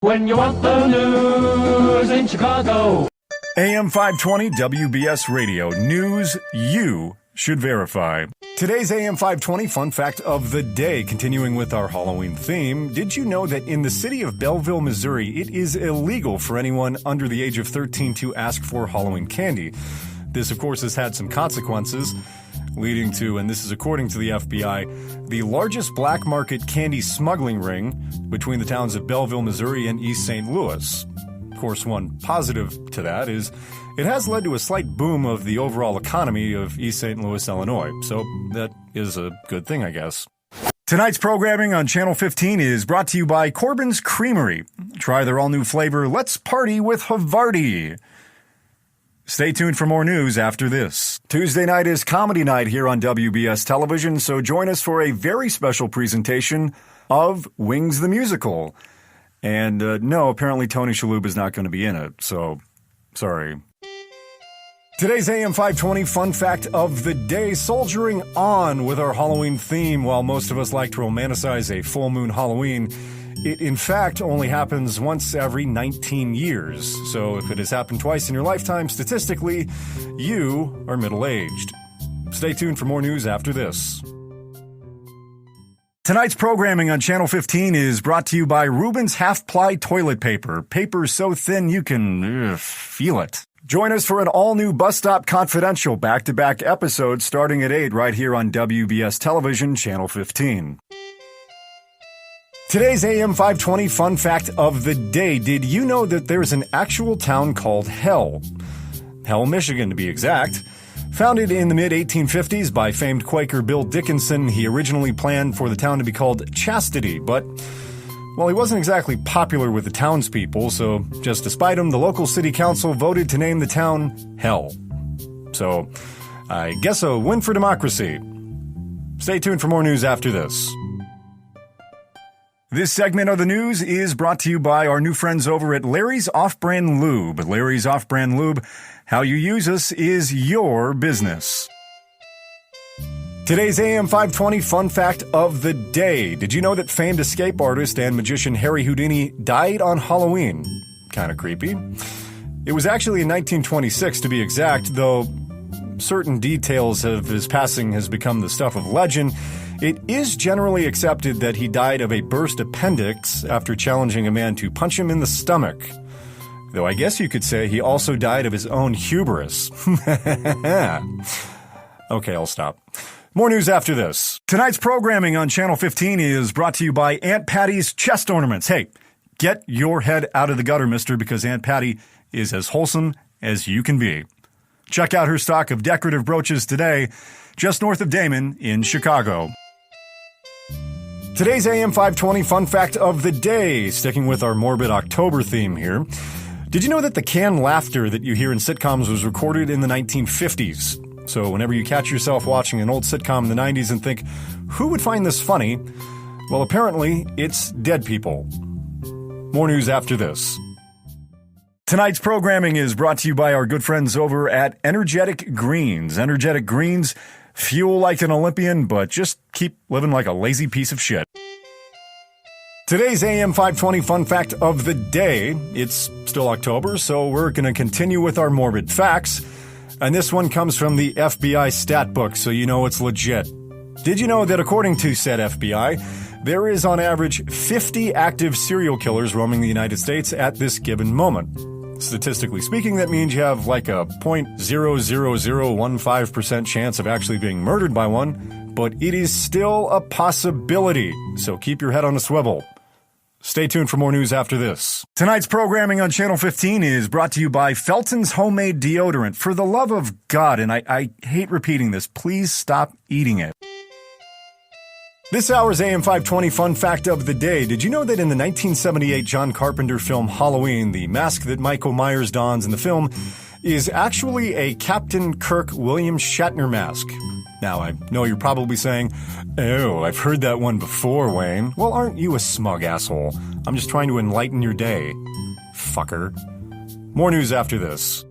When you want the news in Chicago. AM 520 WBS Radio. News you should verify. Today's AM 520 fun fact of the day, continuing with our Halloween theme. Did you know that in the city of Belleville, Missouri, it is illegal for anyone under the age of 13 to ask for Halloween candy? This, of course, has had some consequences, leading to, and this is according to the FBI, the largest black market candy smuggling ring between the towns of Belleville, Missouri and East St. Louis. Of course, one positive to that is it has led to a slight boom of the overall economy of East St. Louis, Illinois. So that is a good thing, I guess. Tonight's programming on Channel 15 is brought to you by Corbin's Creamery. Try their all-new flavor, Let's Party with Havarti. Stay tuned for more news after this. Tuesday night is comedy night here on WBS television, so join us for a very special presentation of Wings the Musical. And no, apparently Tony Shalhoub is not going to be in it, so sorry. Today's AM 520 fun fact of the day, soldiering on with our Halloween theme. While most of us like to romanticize a full moon Halloween, it in fact only happens once every 19 years. So if it has happened twice in your lifetime, statistically, you are middle-aged. Stay tuned for more news after this. Tonight's programming on Channel 15 is brought to you by Rubens Half-Ply Toilet Paper. Paper so thin you can feel it. Join us for an all-new Bus Stop Confidential back-to-back episode starting at 8 right here on WBS Television, Channel 15. Today's AM 520 fun fact of the day. Did you know that there's an actual town called Hell? Hell, Michigan, to be exact. Founded in the mid-1850s by famed Quaker Bill Dickinson, he originally planned for the town to be called Chastity, but, well, he wasn't exactly popular with the townspeople, so just to spite him, the local city council voted to name the town Hell. So, I guess a win for democracy. Stay tuned for more news after this. This segment of the news is brought to you by our new friends over at Larry's Off-Brand Lube. Larry's Off-Brand Lube, how you use us is your business. Today's AM 520 fun fact of the day. Did you know that famed escape artist and magician Harry Houdini died on Halloween? Kind of creepy. It was actually in 1926 to be exact, though certain details of his passing has become the stuff of legend. It is generally accepted that he died of a burst appendix after challenging a man to punch him in the stomach. Though I guess you could say he also died of his own hubris. Okay, I'll stop. More news after this. Tonight's programming on Channel 15 is brought to you by Aunt Patty's Chest Ornaments. Hey, get your head out of the gutter, mister, because Aunt Patty is as wholesome as you can be. Check out her stock of decorative brooches today, just north of Damon in Chicago. Today's AM 520 fun fact of the day, sticking with our morbid October theme here. Did you know that the canned laughter that you hear in sitcoms was recorded in the 1950s? So whenever you catch yourself watching an old sitcom in the 90s and think, who would find this funny? Well, apparently, it's dead people. More news after this. Tonight's programming is brought to you by our good friends over at Energetic Greens. Energetic Greens, fuel like an Olympian, but just keep living like a lazy piece of shit. Today's AM 520 fun fact of the day. It's still October, so we're going to continue with our morbid facts. And this one comes from the FBI stat book, so you know it's legit. Did you know that according to said FBI, there is on average 50 active serial killers roaming the United States at this given moment? Statistically speaking, that means you have like a 0.00015% chance of actually being murdered by one, but it is still a possibility, so keep your head on a swivel. Stay tuned for more news after this. Tonight's programming on Channel 15 is brought to you by Felton's Homemade Deodorant. For the love of God, and I hate repeating this, please stop eating it. This hour's AM 520 fun fact of the day. Did you know that in the 1978 John Carpenter film Halloween, the mask that Michael Myers dons in the film is actually a Captain Kirk William Shatner mask? Now, I know you're probably saying, oh, I've heard that one before, Wayne. Well, aren't you a smug asshole? I'm just trying to enlighten your day, fucker. More news after this.